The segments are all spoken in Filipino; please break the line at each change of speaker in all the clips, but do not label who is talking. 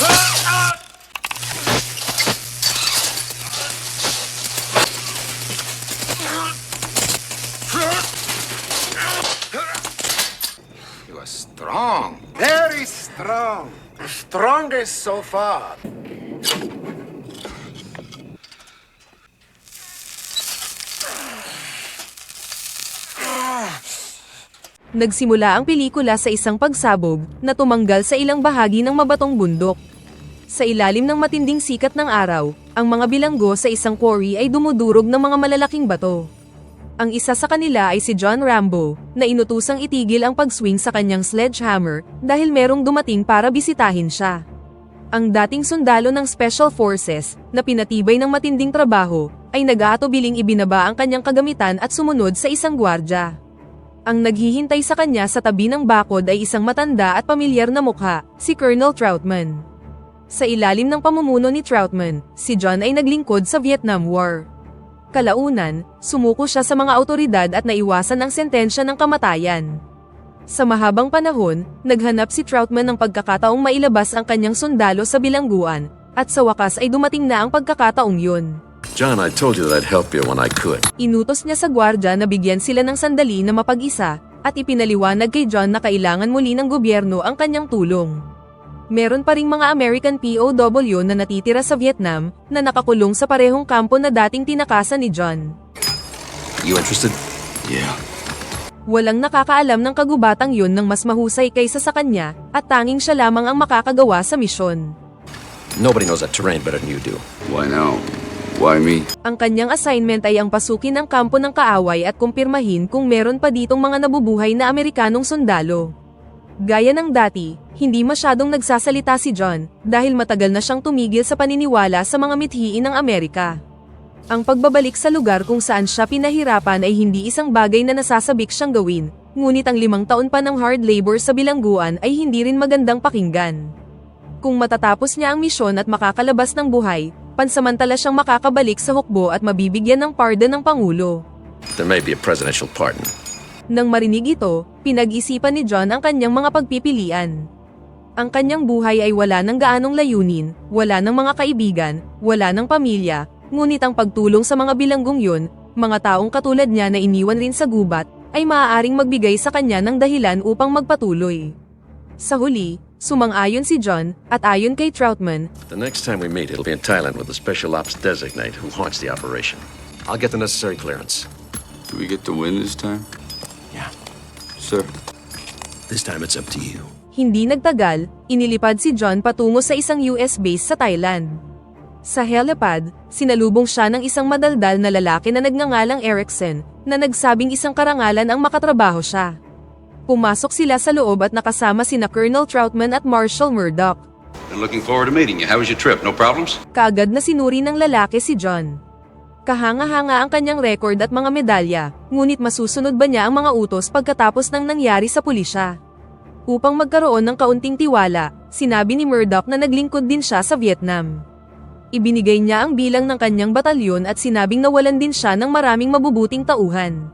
You are strong. Very strong. The strongest so far.
Nagsimula ang pelikula sa isang pagsabog na tumanggal sa ilang bahagi ng mabatong bundok. Sa ilalim ng matinding sikat ng araw, ang mga bilanggo sa isang quarry ay dumudurog ng mga malalaking bato. Ang isa sa kanila ay si John Rambo, na inutusang itigil ang pag-swing sa kanyang sledgehammer dahil merong dumating para bisitahin siya. Ang dating sundalo ng Special Forces, na pinatibay ng matinding trabaho, ay nag-aatubiling ibinaba ang kanyang kagamitan at sumunod sa isang gwardya. Ang naghihintay sa kanya sa tabi ng bakod ay isang matanda at pamilyar na mukha, si Colonel Troutman. Sa ilalim ng pamumuno ni Troutman, si John ay naglingkod sa Vietnam War. Kalaunan, sumuko siya sa mga awtoridad at naiwasan ang sentensya ng kamatayan. Sa mahabang panahon, naghanap si Troutman ng pagkakataong mailabas ang kanyang sundalo sa bilangguan, at sa wakas ay dumating na ang pagkakataong yun.
John, I told you that I'd help you when I could.
Inutos niya sa gwardya na bigyan sila ng sandali na mapag-isa, at ipinaliwanag kay John na kailangan muli ng gobyerno ang kanyang tulong. Meron pa ring mga American POW na natitira sa Vietnam, na nakakulong sa parehong kampo na dating tinakasan ni John.
You interested? Yeah.
Walang nakakaalam ng kagubatang yun ng mas mahusay kaysa sa kanya, at tanging siya lamang ang makakagawa sa misyon.
Nobody knows that terrain better than you do.
Why now? Why me?
Ang kanyang assignment ay ang pasukin ang kampo ng kaaway at kumpirmahin kung meron pa ditong mga nabubuhay na Amerikanong sundalo. Gaya ng dati, hindi masyadong nagsasalita si John dahil matagal na siyang tumigil sa paniniwala sa mga mithiin ng Amerika. Ang pagbabalik sa lugar kung saan siya pinahirapan ay hindi isang bagay na nasasabik siyang gawin, ngunit ang 5 taon pa ng hard labor sa bilangguan ay hindi rin magandang pakinggan. Kung matatapos niya ang misyon at makakalabas ng buhay, pansamantala siyang makakabalik sa hukbo at mabibigyan ng pardon ng Pangulo.
There may be a presidential pardon.
Nang marinig ito, pinag-isipan ni John ang kanyang mga pagpipilian. Ang kanyang buhay ay wala ng gaanong layunin, wala ng mga kaibigan, wala ng pamilya, ngunit ang pagtulong sa mga bilanggong yun, mga taong katulad niya na iniwan rin sa gubat, ay maaaring magbigay sa kanya ng dahilan upang magpatuloy. Sa huli, sumang-ayon si John, at ayon kay Troutman,
The next time we meet, it'll be in Thailand with the Special Ops Designate who haunts the operation. I'll get the necessary clearance.
Do we get to win this time?
Yeah.
Sir.
This time it's up to you.
hindi nagtagal, inilipad si John patungo sa isang US base sa Thailand. Sa helipad, sinalubong siya ng isang madaldal na lalaki na nagngangalang Erickson, na nagsabing isang karangalan ang makatrabaho siya. Pumasok sila sa loob at nakasama sina Colonel Troutman at Marshal Murdoch.
I'm looking forward to meeting you. How was your trip? No problems?
Kaagad na sinuri ng lalaki si John. Kahanga-hanga ang kanyang record at mga medalya, ngunit masusunod ba niya ang mga utos pagkatapos ng nangyari sa pulisya? Upang magkaroon ng kaunting tiwala, sinabi ni Murdoch na naglingkod din siya sa Vietnam. Ibinigay niya ang bilang ng kanyang batalyon at sinabing nawalan din siya ng maraming mabubuting tauhan.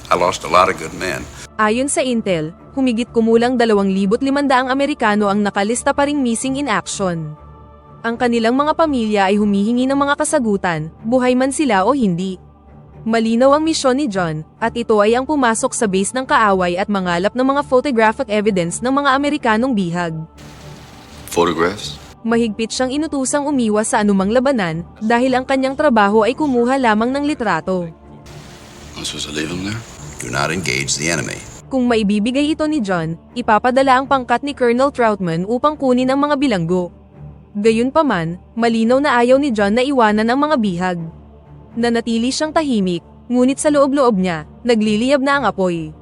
I lost a lot of good men.
Ayon sa Intel, humigit kumulang 2,500 Amerikano ang nakalista pa ring missing in action. Ang kanilang mga pamilya ay humihingi ng mga kasagutan, buhay man sila o hindi. Malinaw ang misyon ni John, at ito ay ang pumasok sa base ng kaaway at mangalap ng mga photographic evidence ng mga Amerikanong bihag.
Photographs?
Mahigpit siyang inutusang umiwas sa anumang labanan, dahil ang kanyang trabaho ay kumuha lamang ng litrato.
I'm supposed to leave them there? Do not engage the enemy.
Kung maibibigay ito ni John, ipapadala ang pangkat ni Colonel Troutman upang kunin ang mga bilanggo. Gayunpaman, malinaw na ayaw ni John na iwanan ang mga bihag. Nanatili siyang tahimik, ngunit sa loob-loob niya, nagliliyab na ang apoy.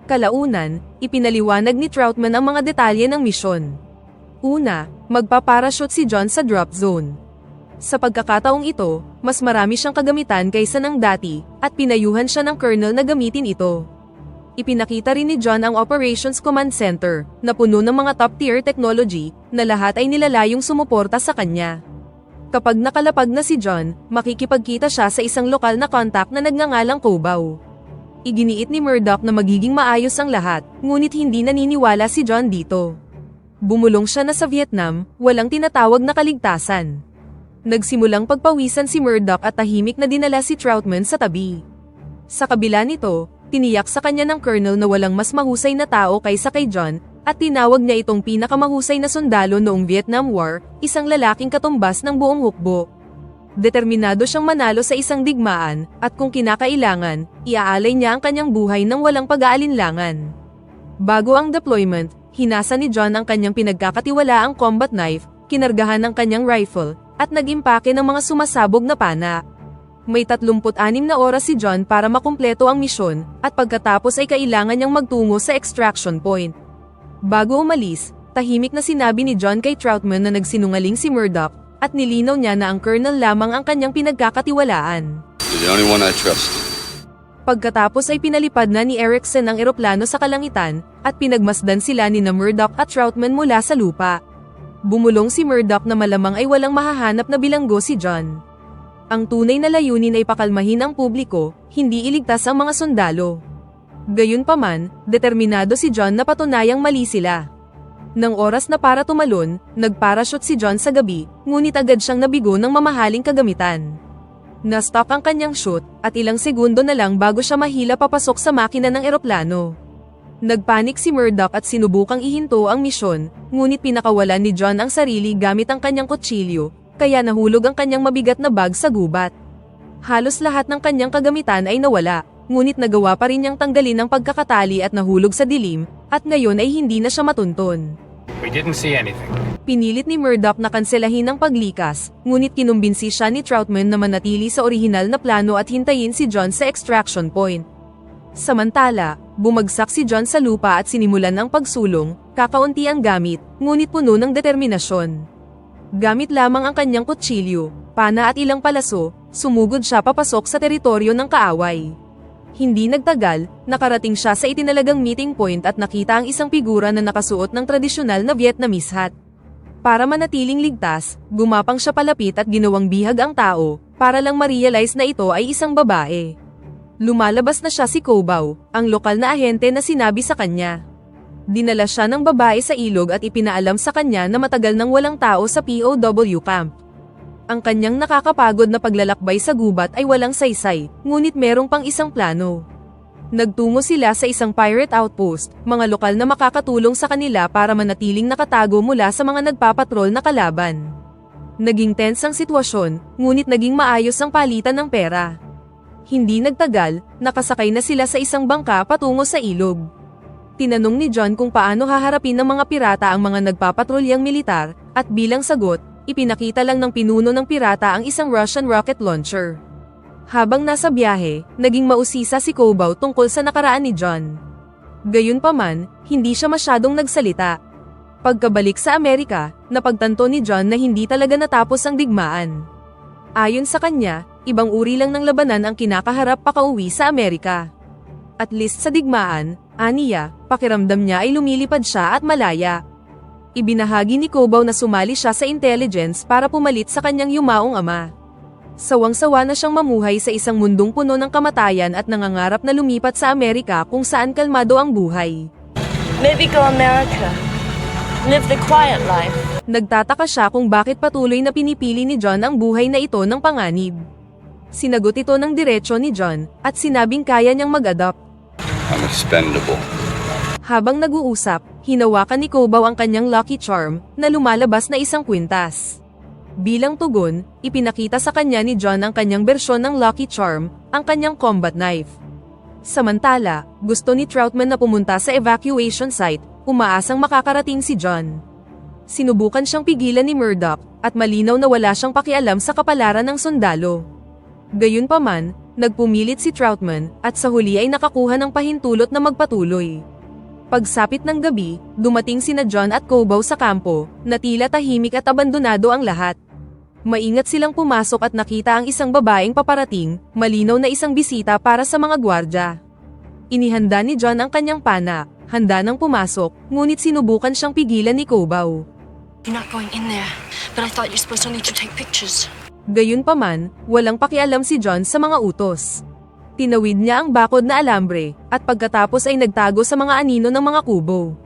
Kalaunan, ipinaliwanag ni Troutman ang mga detalye ng misyon. Una, magpaparachute si John sa drop zone. Sa pagkakataong ito, mas marami siyang kagamitan kaysa ng dati, at pinayuhan siya ng colonel na gamitin ito. Ipinakita rin ni John ang Operations Command Center, na puno ng mga top-tier technology, na lahat ay nilalayong sumuporta sa kanya. Kapag nakalapag na si John, makikipagkita siya sa isang lokal na contact na nagngangalang Cobao. Iginiit ni Murdoch na magiging maayos ang lahat, ngunit hindi naniniwala si John dito. Bumulong siya na sa Vietnam, walang tinatawag na kaligtasan. Nagsimulang pagpawisan si Murdoch at tahimik na dinala si Troutman sa tabi. Sa kabila nito, tiniyak sa kanya ng Colonel na walang mas mahusay na tao kaysa kay John, at tinawag niya itong pinakamahusay na sundalo noong Vietnam War, isang lalaking katumbas ng buong hukbo. Determinado siyang manalo sa isang digmaan, at kung kinakailangan, iaalay niya ang kanyang buhay ng walang pag-aalinlangan. Bago ang deployment, hinasa ni John ang kanyang pinagkakatiwalaang combat knife, kinargahan ng kanyang rifle, at nag-impake ng mga sumasabog na pana. May 36 na oras si John para makumpleto ang misyon, at pagkatapos ay kailangan niyang magtungo sa extraction point. Bago umalis, tahimik na sinabi ni John kay Troutman na nagsinungaling si Murdoch, at nilinaw niya na ang Colonel lamang ang kanyang pinagkakatiwalaan.
You're the only one I trust.
Pagkatapos ay pinalipad na ni Erickson ang eroplano sa kalangitan, at pinagmasdan sila ni na Murdoch at Troutman mula sa lupa. Bumulong si Murdoch na malamang ay walang mahahanap na bilanggo si John. Ang tunay na layunin ay pakalmahin ang publiko, hindi iligtas ang mga sundalo. Gayunpaman, determinado si John na patunayang mali sila. Nang oras na para tumalon, nagparachute si John sa gabi, ngunit agad siyang nabigo ng mamahaling kagamitan. Na-stop ang kanyang shoot, at ilang segundo na lang bago siya mahila papasok sa makina ng eroplano. Nagpanik si Murdoch at sinubukang ihinto ang misyon, ngunit pinakawalan ni John ang sarili gamit ang kanyang kutsilyo, kaya nahulog ang kanyang mabigat na bag sa gubat. Halos lahat ng kanyang kagamitan ay nawala, ngunit nagawa pa rin niyang tanggalin ang pagkakatali at nahulog sa dilim, at ngayon ay hindi na siya matunton.
We didn't see anything.
Pinilit ni Murdoch na kanselahin ang paglikas, ngunit kinumbinsi siya ni Troutman na manatili sa orihinal na plano at hintayin si John sa extraction point. Samantala, bumagsak si John sa lupa at sinimulan ang pagsulong, kakaunti ang gamit, ngunit puno ng determinasyon. Gamit lamang ang kanyang kutsilyo, pana at ilang palaso, sumugod siya papasok sa teritoryo ng kaaway. Hindi nagtagal, nakarating siya sa itinalagang meeting point at nakita ang isang figura na nakasuot ng tradisyonal na Vietnamese hat. Para manatiling ligtas, gumapang siya palapit at ginawang bihag ang tao, para lang ma-realize na ito ay isang babae. Lumalabas na siya si Cobau, ang lokal na ahente na sinabi sa kanya. Dinala siya ng babae sa ilog at ipinaalam sa kanya na matagal nang walang tao sa POW camp. Ang kanyang nakakapagod na paglalakbay sa gubat ay walang saysay, ngunit merong pang isang plano. Nagtungo sila sa isang pirate outpost, mga lokal na makakatulong sa kanila para manatiling nakatago mula sa mga nagpapatrol na kalaban. Naging tense ang sitwasyon, ngunit naging maayos ang palitan ng pera. Hindi nagtagal, nakasakay na sila sa isang bangka patungo sa ilog. Tinanong ni John kung paano haharapin ng mga pirata ang mga nagpapatrolyang militar, at bilang sagot, ipinakita lang ng pinuno ng pirata ang isang Russian rocket launcher. Habang nasa biyahe, naging mausisa si Cobau tungkol sa nakaraan ni John. Gayunpaman, hindi siya masyadong nagsalita. Pagkabalik sa Amerika, napagtanto ni John na hindi talaga natapos ang digmaan. Ayon sa kanya, ibang uri lang ng labanan ang kinakaharap pakauwi sa Amerika. At least sa digmaan, aniya, pakiramdam niya ay lumilipad siya at malaya. Ibinahagi ni Cobau na sumali siya sa intelligence para pumalit sa kanyang yumaong ama. Sawang-sawa na siyang mamuhay sa isang mundong puno ng kamatayan at nangangarap na lumipat sa Amerika kung saan kalmado ang buhay.
Maybe go America. Live the quiet life.
Nagtataka siya kung bakit patuloy na pinipili ni John ang buhay na ito ng panganib. Sinagot ito ng diretsyo ni John, at sinabing kaya niyang mag-adopt.
I'm expendable.
Habang nag-uusap, hinawakan ni Cobau ang kanyang Lucky Charm, na lumalabas na isang kwintas. Bilang tugon, ipinakita sa kanya ni John ang kanyang bersyon ng Lucky Charm, ang kanyang combat knife. Samantala, gusto ni Troutman na pumunta sa evacuation site, umaasang makakarating si John. Sinubukan siyang pigilan ni Murdoch, at malinaw na wala siyang pakialam sa kapalaran ng sundalo. Gayunpaman, nagpumilit si Troutman, at sa huli ay nakakuha ng pahintulot na magpatuloy. Pagsapit ng gabi, dumating sina John at Cobau sa kampo, na tila tahimik at abandonado ang lahat. Maingat silang pumasok at nakita ang isang babaeng paparating, malinaw na isang bisita para sa mga gwardya. Inihanda ni John ang kanyang pana, handa nang pumasok, ngunit sinubukan siyang pigilan ni Cobau.
You're not going in there, but I thought you're supposed only to take pictures.
Gayunpaman, walang pakialam si John sa mga utos. Tinawid niya ang bakod na alambre, at pagkatapos ay nagtago sa mga anino ng mga kubo.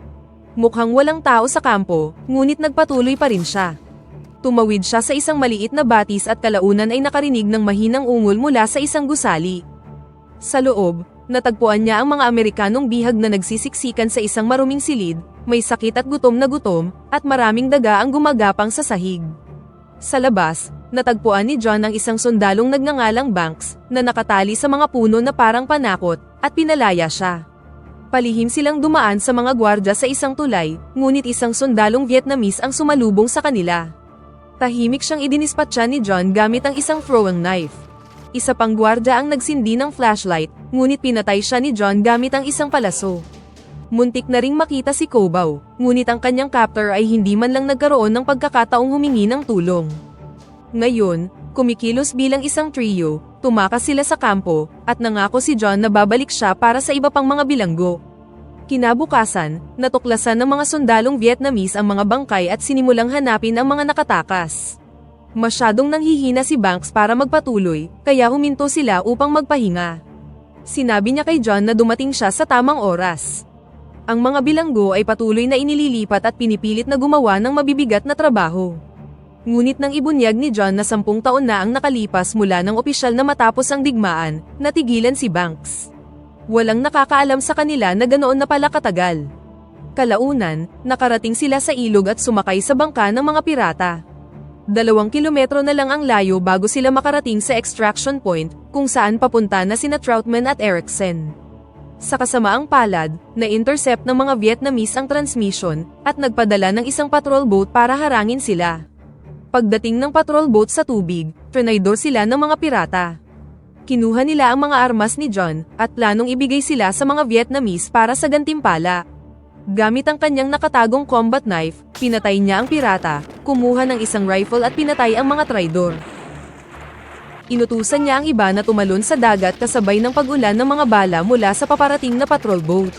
Mukhang walang tao sa kampo, ngunit nagpatuloy pa rin siya. Tumawid siya sa isang maliit na batis at kalaunan ay nakarinig ng mahinang ungol mula sa isang gusali. Sa loob, natagpuan niya ang mga Amerikanong bihag na nagsisiksikan sa isang maruming silid, may sakit at gutom, at maraming daga ang gumagapang sa sahig. Sa labas, natagpuan ni John ang isang sundalong nagngangalang Banks, na nakatali sa mga puno na parang panakot, at pinalaya siya. Palihim silang dumaan sa mga gwardya sa isang tulay, ngunit isang sundalong Vietnamese ang sumalubong sa kanila. Tahimik siyang idinispatcha ni John gamit ang isang throwing knife. Isa pang gwardya ang nagsindi ng flashlight, ngunit pinatay siya ni John gamit ang isang palaso. Muntik na ring makita si Cobau, ngunit ang kanyang captor ay hindi man lang nagkaroon ng pagkakataong humingi ng tulong. Ngayon, kumikilos bilang isang trio, tumakas sila sa kampo, at nangako si John na babalik siya para sa iba pang mga bilanggo. Kinabukasan, natuklasan ng mga sundalong Vietnamese ang mga bangkay at sinimulang hanapin ang mga nakatakas. Masyadong nanghihina si Banks para magpatuloy, kaya huminto sila upang magpahinga. Sinabi niya kay John na dumating siya sa tamang oras. Ang mga bilanggo ay patuloy na inililipat at pinipilit na gumawa ng mabibigat na trabaho. Ngunit nang ibunyag ni John na 10 taon na ang nakalipas mula ng opisyal na matapos ang digmaan, natigilan si Banks. Walang nakakaalam sa kanila na ganoon na pala katagal. Kalaunan, nakarating sila sa ilog at sumakay sa bangka ng mga pirata. 2 kilometro na lang ang layo bago sila makarating sa extraction point, kung saan papunta na sina Troutman at Erickson. Sa kasamaang palad, na-intercept ng mga Vietnamese ang transmission, at nagpadala ng isang patrol boat para harangin sila. Pagdating ng patrol boat sa tubig, trinaydor sila ng mga pirata. Kinuha nila ang mga armas ni John, at planong ibigay sila sa mga Vietnamese para sa gantimpala. Gamit ang kanyang nakatagong combat knife, pinatay niya ang pirata, kumuha ng isang rifle at pinatay ang mga traidor. Inutusan niya ang iba na tumalon sa dagat kasabay ng pag-ulan ng mga bala mula sa paparating na patrol boat.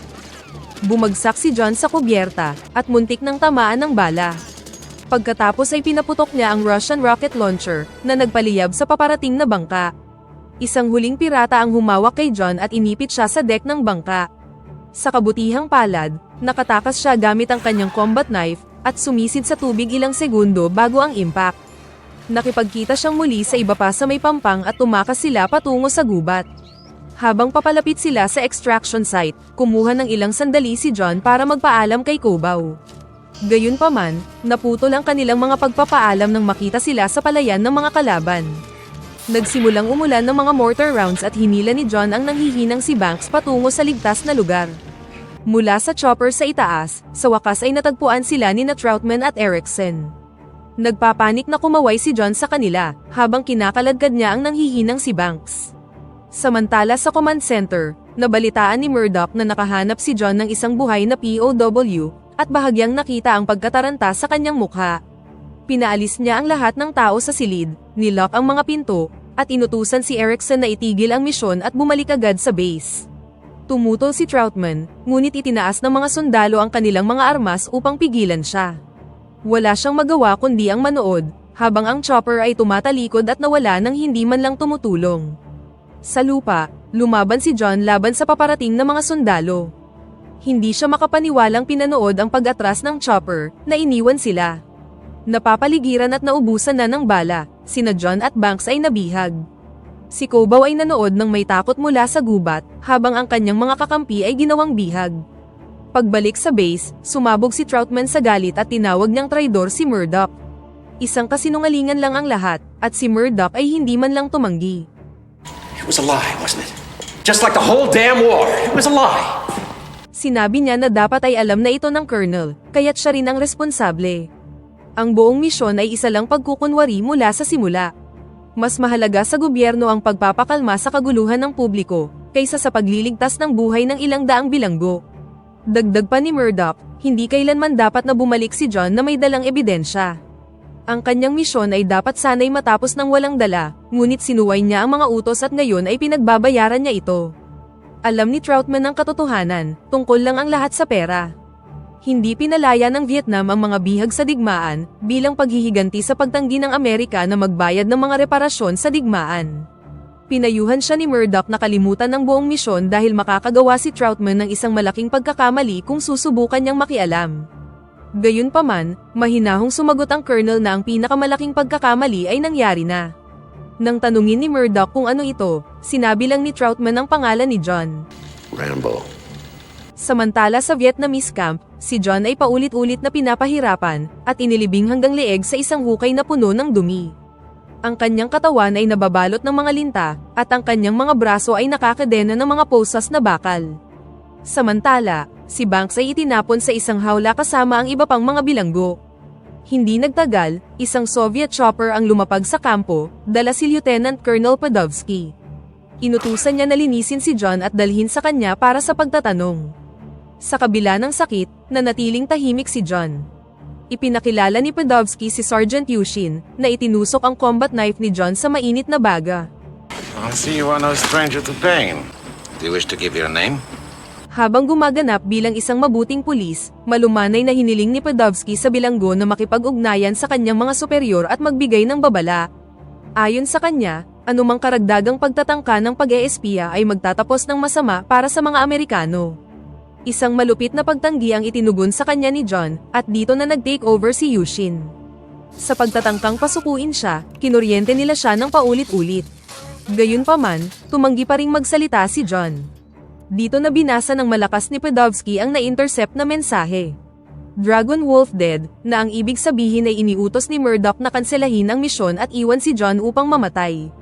Bumagsak si John sa kubyerta, at muntik ng tamaan ng bala. Pagkatapos ay pinaputok niya ang Russian rocket launcher, na nagpaliyab sa paparating na bangka. Isang huling pirata ang humawak kay John at inipit siya sa deck ng bangka. Sa kabutihang palad, nakatakas siya gamit ang kanyang combat knife, at sumisid sa tubig ilang segundo bago ang impact. Nakipagkita siyang muli sa iba pa sa may pampang at tumakas sila patungo sa gubat. Habang papalapit sila sa extraction site, kumuha ng ilang sandali si John para magpaalam kay Cobau. Gayunpaman, naputol ang kanilang mga pagpapaalam nang makita sila sa palayan ng mga kalaban. Nagsimulang umulan ng mga mortar rounds at hinila ni John ang nanghihinang si Banks patungo sa ligtas na lugar. Mula sa chopper sa itaas, sa wakas ay natagpuan sila ni Troutman at Erickson. Nagpapanik na kumaway si John sa kanila, habang kinakaladkad niya ang nanghihinang si Banks. Samantala sa command center, nabalitaan ni Murdoch na nakahanap si John ng isang buhay na POW, at bahagyang nakita ang pagkataranta sa kanyang mukha. Pinaalis niya ang lahat ng tao sa silid, nilock ang mga pinto, at inutusan si Erickson na itigil ang misyon at bumalik agad sa base. Tumutol si Troutman, ngunit itinaas ng mga sundalo ang kanilang mga armas upang pigilan siya. Wala siyang magawa kundi ang manood, habang ang chopper ay tumatalikod at nawala nang hindi man lang tumutulong. Sa lupa, lumaban si John laban sa paparating na mga sundalo. Hindi siya makapaniwalang pinanood ang pag-atras ng chopper, na iniwan sila. Napapaligiran at naubusan na ng bala, sina John at Banks ay nabihag. Si Cobau ay nanood ng may takot mula sa gubat, habang ang kanyang mga kakampi ay ginawang bihag. Pagbalik sa base, sumabog si Troutman sa galit at tinawag niyang traidor si Murdoch. Isang kasinungalingan lang ang lahat, at si Murdoch ay hindi man lang tumanggi.
It was a lie, wasn't it? Just like the whole damn war. It was a lie.
Sinabi niya na dapat ay alam na ito ng Colonel, kaya't siya rin ang responsable. Ang buong misyon ay isa lang pagkukunwari mula sa simula. Mas mahalaga sa gobyerno ang pagpapakalma sa kaguluhan ng publiko, kaysa sa pagliligtas ng buhay ng ilang daang bilanggo. Dagdag pa ni Murdoch, hindi kailanman dapat na bumalik si John na may dalang ebidensya. Ang kanyang misyon ay dapat sanay matapos ng walang dala, ngunit sinuway niya ang mga utos at ngayon ay pinagbabayaran niya ito. Alam ni Troutman ang katotohanan, tungkol lang ang lahat sa pera. Hindi pinalaya ng Vietnam ang mga bihag sa digmaan, bilang paghihiganti sa pagtanggi ng Amerika na magbayad ng mga reparasyon sa digmaan. Pinayuhan siya ni Murdoch na kalimutan ng buong misyon dahil makakagawa si Troutman ng isang malaking pagkakamali kung susubukan niyang makialam. Gayunpaman, mahinahong sumagot ang Colonel na ang pinakamalaking pagkakamali ay nangyari na. Nang tanungin ni Murdoch kung ano ito, sinabi lang ni Troutman ang pangalan ni John.
Rambo.
Samantala sa Vietnamese camp, si John ay paulit-ulit na pinapahirapan at inilibing hanggang leeg sa isang hukay na puno ng dumi. Ang kanyang katawan ay nababalot ng mga linta, at ang kanyang mga braso ay nakakadena ng mga posas na bakal. Samantala, si Banks ay itinapon sa isang hawla kasama ang iba pang mga bilanggo. Hindi nagtagal, isang Soviet chopper ang lumapag sa kampo, dala si Lieutenant Colonel Podolsky. Inutusan niya na linisin si John at dalhin sa kanya para sa pagtatanong. Sa kabila ng sakit, nanatiling tahimik si John. Ipinakilala ni Podolsky si Sergeant Yushin, na itinusok ang combat knife ni John sa mainit na baga.
I see you are no stranger to pain.
Do you wish to give your name?
Habang gumaganap bilang isang mabuting pulis, malumanay na hiniling ni Podolsky sa bilanggo na makipag-ugnayan sa kanyang mga superior at magbigay ng babala. Ayon sa kanya, anumang karagdagang pagtatangka ng pag-eespiya ay magtatapos ng masama para sa mga Amerikano. Isang malupit na pagtanggi ang itinugon sa kanya ni John, at dito na nag-take over si Yushin. Sa pagtatangkang pasukuin siya, kinuryente nila siya ng paulit-ulit. Gayunpaman, tumanggi pa ring magsalita si John. Dito na binasa ng malakas ni Podolsky ang na-intercept na mensahe. Dragon Wolf dead, na ang ibig sabihin ay iniutos ni Murdoch na kanselahin ang misyon at iwan si John upang mamatay.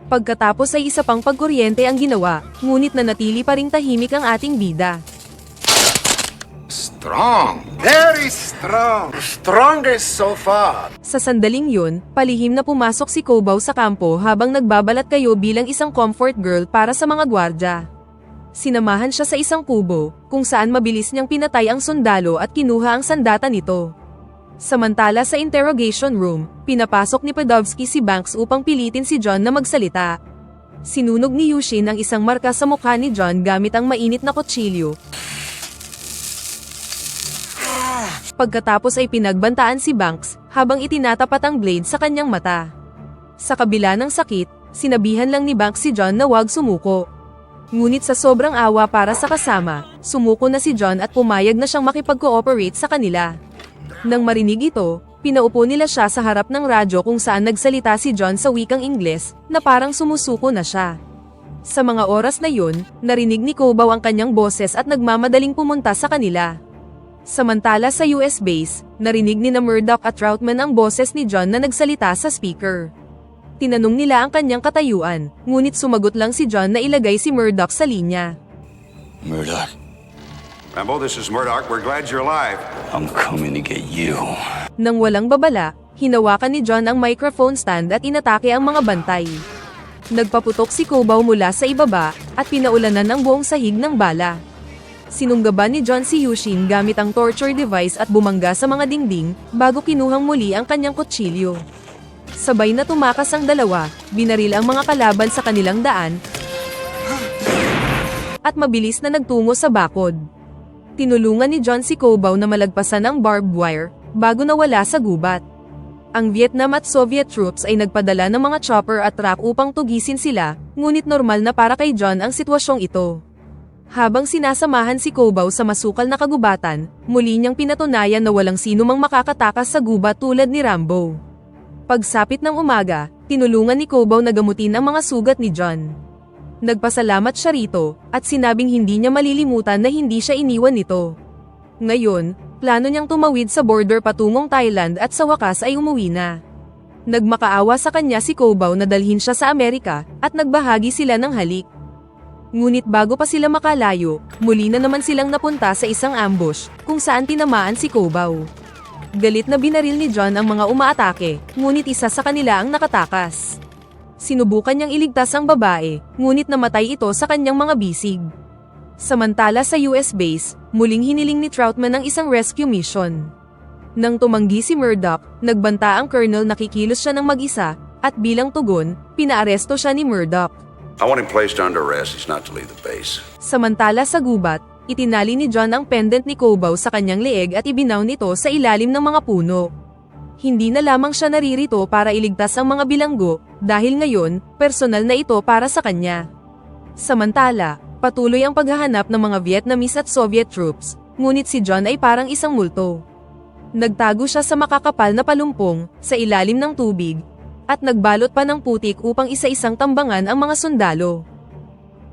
Pagkatapos ay isa pang pagkuryente ang ginawa, ngunit nanatili pa ring tahimik ang ating bida.
Strong. Very strong. Strongest so far.
Sa sandaling yun, palihim na pumasok si Kobaw sa kampo habang nagbabalat kayo bilang isang comfort girl para sa mga gwardya. Sinamahan siya sa isang kubo, kung saan mabilis niyang pinatay ang sundalo at kinuha ang sandata nito. Samantala sa interrogation room, pinapasok ni Podolsky si Banks upang pilitin si John na magsalita. Sinunog ni Yushin ang isang marka sa mukha ni John gamit ang mainit na kutsilyo. Pagkatapos ay pinagbantaan si Banks, habang itinatapat ang blade sa kanyang mata. Sa kabila ng sakit, sinabihan lang ni Banks si John na huwag sumuko. Ngunit sa sobrang awa para sa kasama, sumuko na si John at pumayag na siyang makipag-cooperate sa kanila. Nang marinig ito, pinaupo nila siya sa harap ng radyo kung saan nagsalita si John sa wikang Ingles, na parang sumusuko na siya. Sa mga oras na yun, narinig ni Kobaw ang kanyang boses at nagmamadaling pumunta sa kanila. Samantala sa US base, narinig ni na Murdoch at Troutman ang boses ni John na nagsalita sa speaker. Tinanong nila ang kanyang katayuan, ngunit sumagot lang si John na ilagay si Murdoch sa linya.
Murdoch,
Rambo, this is Murdoch. We're glad you're alive.
I'm coming to get you.
Nang walang babala, hinawakan ni John ang microphone stand at inatake ang mga bantay. Nagpaputok si Kobaw mula sa ibaba, at pinaulanan ang buong sahig ng bala. Sinunggaban ni John si Yushin gamit ang torture device at bumangga sa mga dingding, bago kinuhang muli ang kanyang kutsilyo. Sabay na tumakas ang dalawa, binaril ang mga kalaban sa kanilang daan, at mabilis na nagtungo sa bakod. Tinulungan ni John si Kobaw na malagpasan ang barbed wire, bago nawala sa gubat. Ang Vietnam at Soviet troops ay nagpadala ng mga chopper at truck upang tugisin sila, ngunit normal na para kay John ang sitwasyong ito. Habang sinasamahan si Kobaw sa masukal na kagubatan, muli niyang pinatunayan na walang sino mang makakatakas sa gubat tulad ni Rambo. Pagsapit ng umaga, tinulungan ni Kobaw na gamutin ang mga sugat ni John. Nagpasalamat siya rito, at sinabing hindi niya malilimutan na hindi siya iniwan nito. Ngayon, plano niyang tumawid sa border patungong Thailand at sa wakas ay umuwi na. Nagmakaawa sa kanya si Kobaw na dalhin siya sa Amerika, at nagbahagi sila ng halik. Ngunit bago pa sila makalayo, muli na naman silang napunta sa isang ambush, kung saan tinamaan si Kobaw. Galit na binaril ni John ang mga umaatake, ngunit isa sa kanila ang nakatakas. Sinubukan niyang iligtas ang babae, ngunit namatay ito sa kanyang mga bisig. Samantala sa US base, muling hiniling ni Troutman ang isang rescue mission. Nang tumanggi si Murdoch, nagbanta ang colonel na kikilos siya ng mag-isa, at bilang tugon, pinaaresto siya ni Murdoch.
I want him placed under arrest. He's not to leave the base.
Samantala sa gubat, itinali ni John ang pendant ni Kobaw sa kanyang leeg at ibinaw nito sa ilalim ng mga puno. Hindi na lamang siya naririto para iligtas ang mga bilanggo, dahil ngayon, personal na ito para sa kanya. Samantala, patuloy ang paghahanap ng mga Vietnamese at Soviet troops, ngunit si John ay parang isang multo. Nagtago siya sa makakapal na palumpong, sa ilalim ng tubig, at nagbalot pa ng putik upang isa-isang tambangan ang mga sundalo.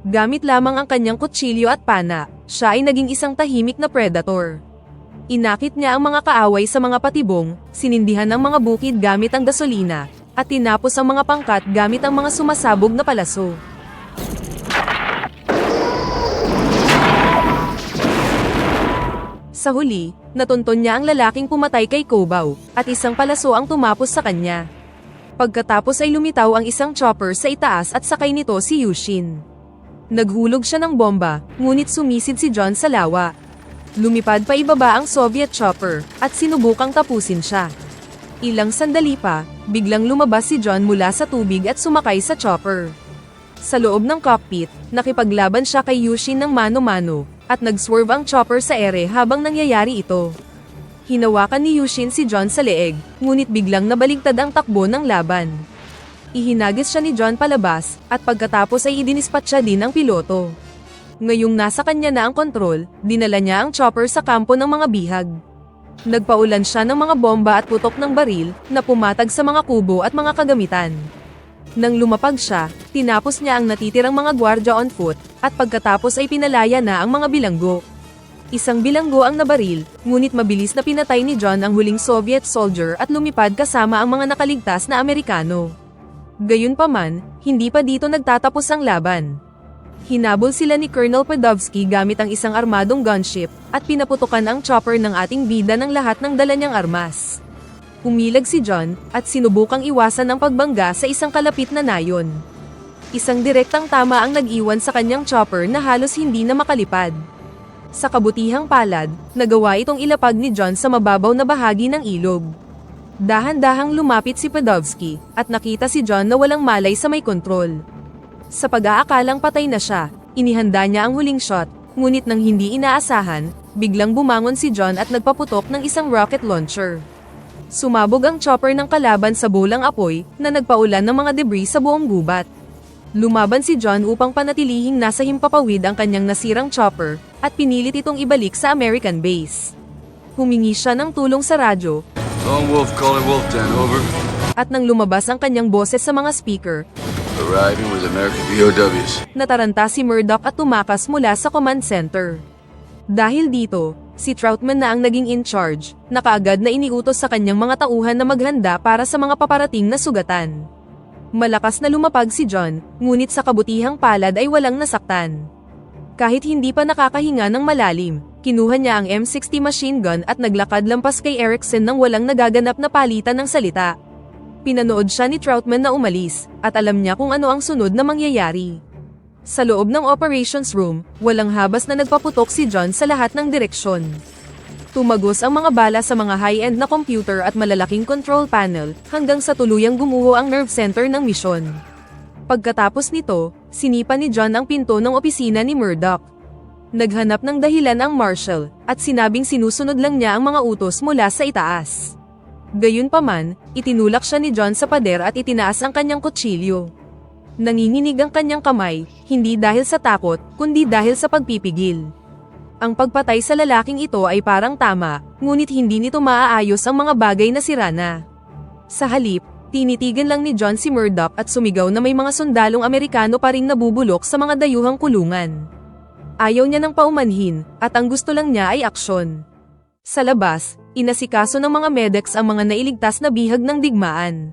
Gamit lamang ang kanyang kutsilyo at pana, siya ay naging isang tahimik na predator. Inakit niya ang mga kaaway sa mga patibong, sinindihan ang mga bukid gamit ang gasolina, at tinapos ang mga pangkat gamit ang mga sumasabog na palaso. Sa huli, natunton niya ang lalaking pumatay kay Kobaw, at isang palaso ang tumapos sa kanya. Pagkatapos ay lumitaw ang isang chopper sa itaas at sakay nito si Yushin. Naghulog siya ng bomba, ngunit sumisid si John sa lawa. Lumipad pa ibaba ang Soviet chopper, at sinubukang tapusin siya. Ilang sandali pa, biglang lumabas si John mula sa tubig at sumakay sa chopper. Sa loob ng cockpit, nakipaglaban siya kay Yushin ng mano-mano, at nag-swerve ang chopper sa ere habang nangyayari ito. Hinawakan ni Yushin si John sa leeg, ngunit biglang nabaligtad ang takbo ng laban. Ihinagis siya ni John palabas, at pagkatapos ay idinispat siya din ng piloto. Ngayong nasa kanya na ang kontrol, dinala niya ang chopper sa kampo ng mga bihag. Nagpaulan siya ng mga bomba at putok ng baril, na pumatag sa mga kubo at mga kagamitan. Nang lumapag siya, tinapos niya ang natitirang mga gwardya on foot, at pagkatapos ay pinalaya na ang mga bilanggo. Isang bilanggo ang nabaril, ngunit mabilis na pinatay ni John ang huling Soviet soldier at lumipad kasama ang mga nakaligtas na Amerikano. Gayunpaman, hindi pa dito nagtatapos ang laban. Hinabol sila ni Colonel Pedovsky gamit ang isang armadong gunship, at pinaputukan ang chopper ng ating bida ng lahat ng dala niyang armas. Umilag si John, at sinubukang iwasan ang pagbangga sa isang kalapit na nayon. Isang direktang tama ang nag-iwan sa kanyang chopper na halos hindi na makalipad. Sa kabutihang palad, nagawa itong ilapag ni John sa mababaw na bahagi ng ilog. Dahan-dahang lumapit si Pedovsky, at nakita si John na walang malay sa may kontrol. Sa pag-aakalang patay na siya, inihanda niya ang huling shot, ngunit nang hindi inaasahan, biglang bumangon si John at nagpaputok ng isang rocket launcher. Sumabog ang chopper ng kalaban sa bolang apoy, na nagpaulan ng mga debris sa buong gubat. Lumaban si John upang panatilihing nasa himpapawid ang kanyang nasirang chopper, at pinilit itong ibalik sa American base. Humingi siya ng tulong sa radyo,
Lone Wolf calling Wolf Den, over.
at nang lumabas ang kanyang boses sa mga speaker,
Arriving with American POWs.
nataranta si Murdoch at tumakas mula sa command center. Dahil dito, si Troutman na ang naging in charge, na kaagad na iniutos sa kanyang mga tauhan na maghanda para sa mga paparating na sugatan. Malakas na lumapag si John, ngunit sa kabutihang palad ay walang nasaktan. Kahit hindi pa nakakahinga ng malalim, kinuha niya ang M60 machine gun at naglakad lampas kay Erickson nang walang nagaganap na palitan ng salita. Pinanood siya ni Troutman na umalis, at alam niya kung ano ang sunod na mangyayari. Sa loob ng operations room, walang habas na nagpaputok si John sa lahat ng direksyon. Tumagos ang mga bala sa mga high-end na computer at malalaking control panel, hanggang sa tuluyang gumuho ang nerve center ng misyon. Pagkatapos nito, sinipa ni John ang pinto ng opisina ni Murdoch. Naghanap ng dahilan ang Marshal, at sinabing sinusunod lang niya ang mga utos mula sa itaas. Gayunpaman, itinulak siya ni John sa pader at itinaas ang kanyang kutsilyo. Nanginginig ang kanyang kamay, hindi dahil sa takot, kundi dahil sa pagpipigil. Ang pagpatay sa lalaking ito ay parang tama, ngunit hindi nito maaayos ang mga bagay na sira na. Sa halip, tinitigan lang ni John si Murdoch at sumigaw na may mga sundalong Amerikano pa ring nabubulok sa mga dayuhang kulungan. Ayaw niya ng paumanhin, at ang gusto lang niya ay aksyon. Sa labas, inasikaso ng mga medics ang mga nailigtas na bihag ng digmaan.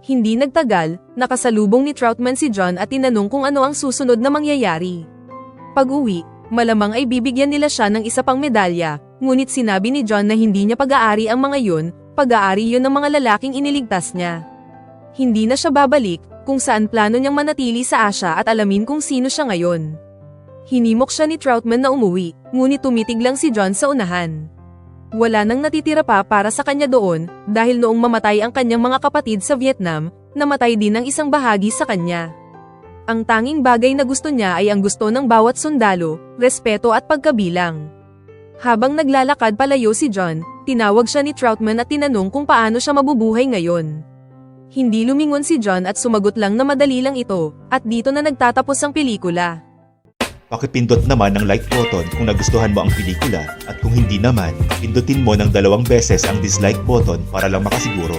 Hindi nagtagal, nakasalubong ni Troutman si John at tinanong kung ano ang susunod na mangyayari. Pag-uwi, malamang ay bibigyan nila siya ng isa pang medalya, ngunit sinabi ni John na hindi niya pag-aari ang mga yun, pag-aari yun ng mga lalaking iniligtas niya. Hindi na siya babalik, kung saan plano niyang manatili sa Asia at alamin kung sino siya ngayon. Hinimok siya ni Troutman na umuwi, ngunit tumitig lang si John sa unahan. Wala nang natitira pa para sa kanya doon, dahil noong mamatay ang kanyang mga kapatid sa Vietnam, namatay din ang isang bahagi sa kanya. Ang tanging bagay na gusto niya ay ang gusto ng bawat sundalo, respeto at pagkabilang. Habang naglalakad palayo si John, tinawag siya ni Troutman at tinanong kung paano siya mabubuhay ngayon. Hindi lumingon si John at sumagot lang na madali lang ito, at dito na nagtatapos ang pelikula.
Pakipindot naman ng like button kung nagustuhan mo ang pelikula at kung hindi naman, pindutin mo ng 2 beses ang dislike button para lang makasiguro.